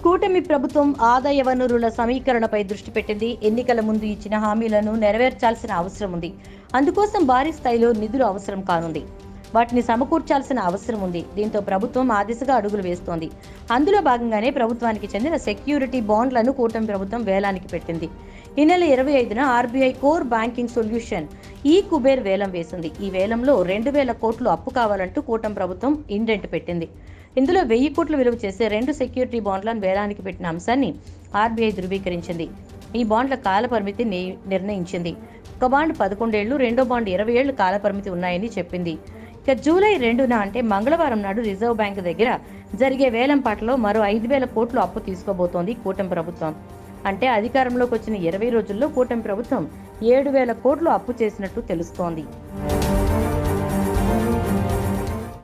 కూటమి ప్రభుత్వం ఆదాయ వనరుల సమీకరణపై దృష్టి పెట్టింది. ఎన్నికల ముందు ఇచ్చిన హామీలను నెరవేర్చాల్సిన అవసరం ఉంది. అందుకోసం భారీ స్థాయిలో నిధులు అవసరం కానుంది. వాటిని సమకూర్చాల్సిన అవసరం ఉంది. దీంతో ప్రభుత్వం ఆ దిశగా అడుగులు వేస్తోంది. అందులో భాగంగానే ప్రభుత్వానికి చెందిన సెక్యూరిటీ బాండ్లను కూటమి ప్రభుత్వం వేలానికి పెట్టింది. ఈ నెల 25న ఆర్బీఐ కోర్ బ్యాంకింగ్ సొల్యూషన్ ఈ కుబేర్ వేలం వేసింది. ఈ వేలంలో 2,000 కోట్లు అప్పు కావాలంటూ కూటమి ప్రభుత్వం ఇండెంట్ పెట్టింది. ఇందులో 1,000 కోట్లు విలువ చేసే 2 సెక్యూరిటీ బాండ్లను వేలానికి పెట్టిన అంశాన్ని ఆర్బీఐ ధృవీకరించింది. ఈ బాండ్ల కాల పరిమితి నిర్ణయించింది. ఒక బాండ్ 11 ఏళ్లు, రెండో బాండ్ 20 ఏళ్లు కాల పరిమితి ఉన్నాయని చెప్పింది. ఇక జూలై 2న అంటే మంగళవారం నాడు రిజర్వ్ బ్యాంక్ దగ్గర జరిగే వేలంపాటలో మరో 5,000 కోట్లు అప్పు తీసుకోబోతోంది కూటమి ప్రభుత్వం. అంటే అధికారంలోకి వచ్చిన 20 రోజుల్లో కూటమి ప్రభుత్వం 7,000 కోట్లు అప్పు చేసినట్టు తెలుస్తోంది.